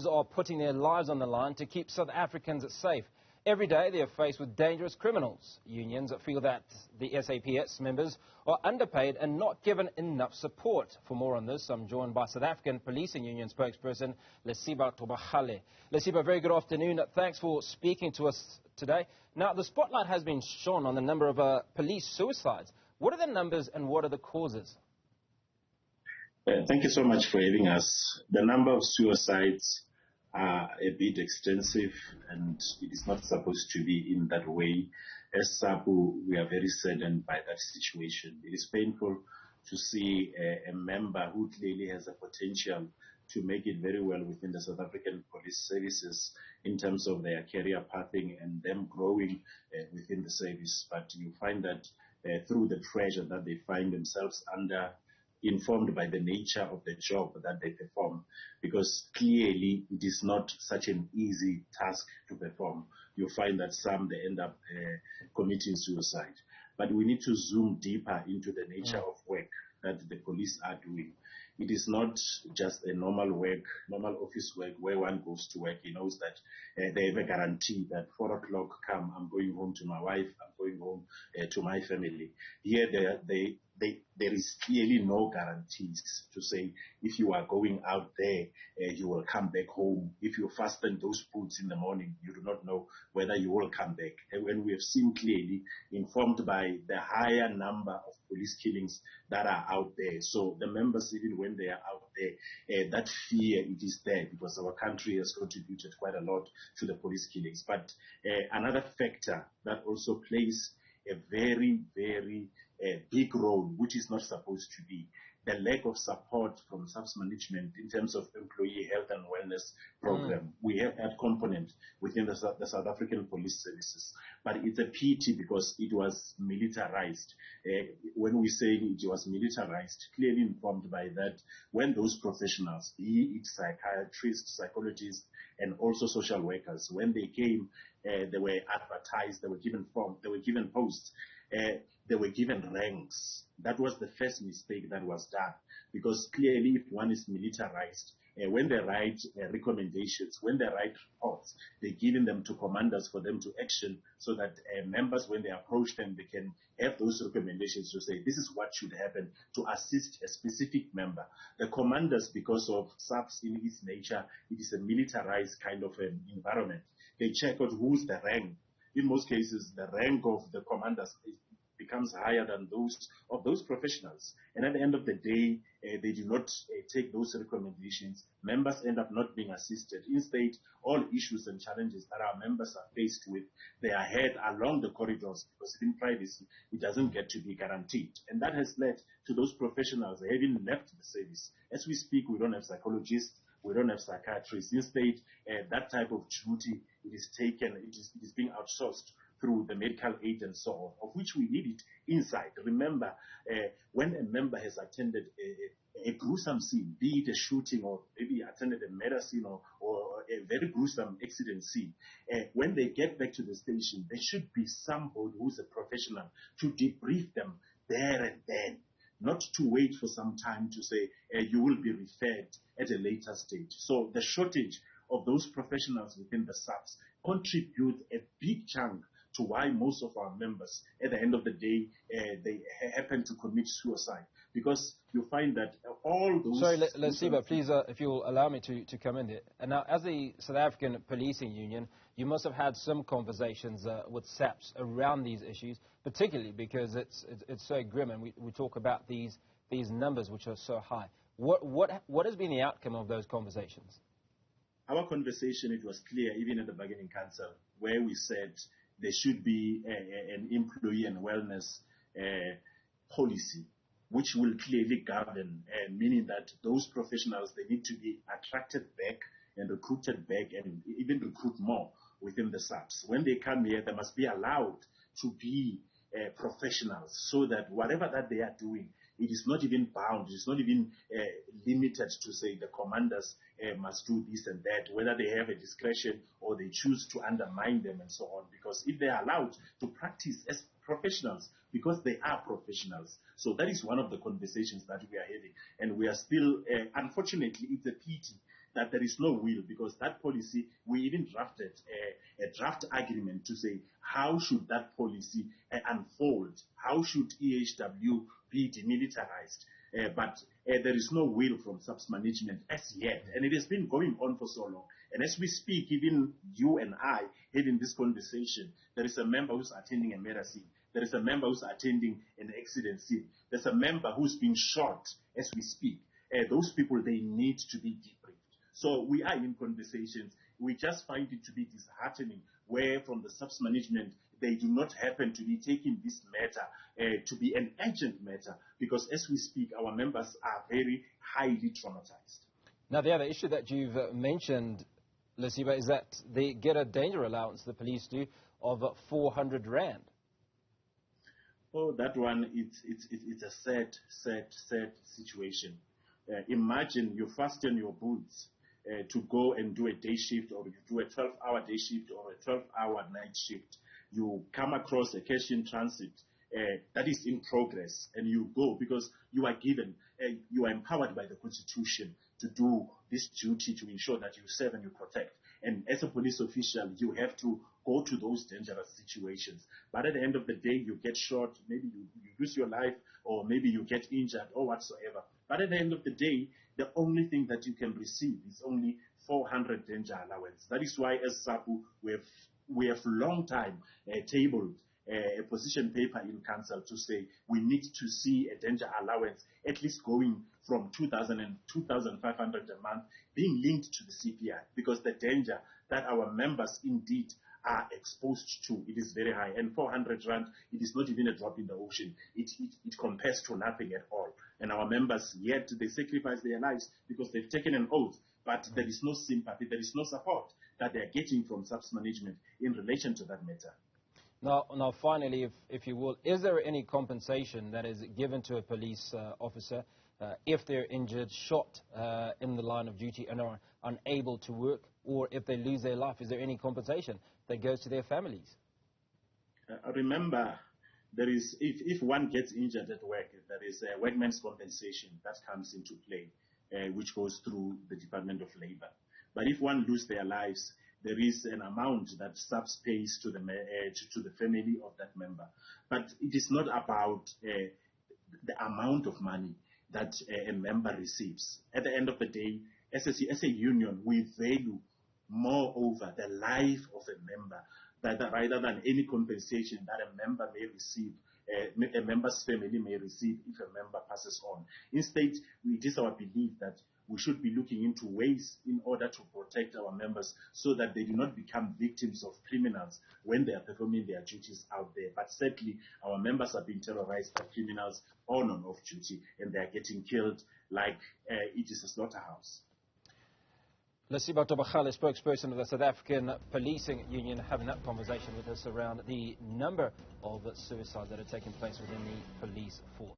are putting their lives on the line to keep South Africans safe. Every day they are faced with dangerous criminals. Unions feel that the SAPS members are underpaid and not given enough support. For more on this, I'm joined by South African Policing Union Spokesperson Lesiba Thobakgale. Lesiba, very good afternoon. Thanks for speaking to us today. Now, the spotlight has been shone on the number of police suicides. What are the numbers and what are the causes? Thank you so much for having us. The number of suicides are a bit extensive, and it is not supposed to be in that way. As SAPU, we are very saddened by that situation. It is painful to see a member who clearly has a potential to make it very well within the South African police services in terms of their career pathing and them growing within the service. But you find that through the pressure that they find themselves under, informed by the nature of the job that they perform, because clearly it is not such an easy task to perform. You find that some, they end up committing suicide. But we need to zoom deeper into the nature of work that the police are doing. It is not just a normal work, normal office work where one goes to work. He knows that they have a guarantee that 4 o'clock come, I'm going home to my wife, I'm going home to my family. Here there is clearly no guarantees to say if you are going out there, you will come back home. If you fasten those boots in the morning, you do not know whether you will come back. And when we have seen clearly, informed by the higher number of police killings that are out there, so the members, even when they are out there, that fear, it is there because our country has contributed quite a lot to the police killings. But another factor that also plays a very, very big role, which is not supposed to be, the lack of support from SAPS management in terms of employee health and wellness program. We have that component within the South African police services, but it's a pity because it was militarized. When we say it was militarized, clearly informed by that, when those professionals, be it psychiatrists, psychologists, and also social workers, when they came, they were advertised, they were given forms, they were given posts, they were given ranks. That was the first mistake that was done, because clearly if one is militarized, when they write recommendations, when they write reports, they're giving them to commanders for them to action, so that members, when they approach them, they can have those recommendations to say, this is what should happen to assist a specific member. The commanders, because of SAPS in its nature, it is a militarized kind of an environment. They check out who's the rank. In most cases, the rank of the commanders becomes higher than those of those professionals. And at the end of the day, they do not take those recommendations. Members end up not being assisted. Instead, all issues and challenges that our members are faced with, they are heard along the corridors, because in privacy, it doesn't get to be guaranteed. And that has led to those professionals having left the service. As we speak, we don't have psychologists, we don't have psychiatrists. Instead, that type of duty, it is taken, it is being outsourced through the medical aid and so on, of which we need it inside. Remember, when a member has attended a gruesome scene, be it a shooting or maybe attended a murder scene or a very gruesome accident scene, when they get back to the station, there should be somebody who's a professional to debrief them there and then, not to wait for some time to say you will be referred at a later stage. So the shortage of those professionals within the SAPS contribute a big chunk to why most of our members, at the end of the day, they happen to commit suicide. Because you find that all those... Sorry, Lesiba, please, if you'll allow me to come in there. And now, as the South African Policing Union, you must have had some conversations with SAPS around these issues, particularly because it's so grim, and we talk about these numbers which are so high. What has been the outcome of those conversations? Our conversation, it was clear, even at the bargaining council, where we said there should be an employee and wellness policy, which will clearly govern, meaning that those professionals, they need to be attracted back and recruited back and even recruit more within the SAPS. When they come here, they must be allowed to be professionals, so that whatever that they are doing, it is not even bound, it is not even limited to say the commanders must do this and that, whether they have a discretion or they choose to undermine them and so on. Because if they are allowed to practice as professionals, because they are professionals. So that is one of the conversations that we are having. And we are still, unfortunately, it's a pity that there is no will, because that policy, we even drafted a draft agreement to say how should that policy unfold, how should EHW be demilitarized, but there is no will from SAPS management as yet, and it has been going on for so long. And as we speak, even you and I having this conversation, there is a member who's attending a murder scene. There is a member who's attending an accident scene. There's a member who's been shot as we speak. Those people, they need to be debriefed. So we are in conversations. We just find it to be disheartening where from the SAPS management, they do not happen to be taking this matter to be an urgent matter, because as we speak, our members are very highly traumatized. Now, the other issue that you've mentioned, Lesiba, is that they get a danger allowance, the police do, of 400 Rand. Oh, that one, it's a sad situation. Imagine you fasten your boots to go and do a day shift, or you do a 12-hour day shift or a 12-hour night shift. You come across a cash in transit that is in progress, and you go because you are given, you are empowered by the Constitution to do this duty to ensure that you serve and you protect. And as a police official, you have to go to those dangerous situations. But at the end of the day, you get shot, maybe you lose your life, or maybe you get injured or whatsoever. But at the end of the day, the only thing that you can receive is only 400 danger allowance. That is why as SAPU, we have long time tabled a position paper in council to say we need to see a danger allowance at least going from 2,000 and 2,500 a month being linked to the CPI, because the danger that our members indeed are exposed to, it is very high. And 400 Rand, it is not even a drop in the ocean. It compares to nothing at all. And our members, yet they sacrifice their lives because they've taken an oath, but there is no sympathy, there is no support that they are getting from SAPS management in relation to that matter. Now, finally, if you will, is there any compensation that is given to a police officer if they're injured, shot in the line of duty and are unable to work, or if they lose their life? Is there any compensation that goes to their families? Remember, there is, if one gets injured at work, there is a workman's compensation that comes into play, which goes through the Department of Labor. But if one loses their lives, there is an amount that SAPS pays to the family of that member. But it is not about the amount of money that a member receives. At the end of the day, as a union, we value moreover the life of a member rather than any compensation that a member may receive, a member's family may receive if a member passes on. Instead, it is our belief that we should be looking into ways in order to protect our members so that they do not become victims of criminals when they are performing their duties out there. But sadly, our members are being terrorized by criminals on and off duty, and they are getting killed like it is a slaughterhouse. Lesiba Thobakgale, spokesperson of the South African Policing Union, having that conversation with us around the number of suicides that are taking place within the police force.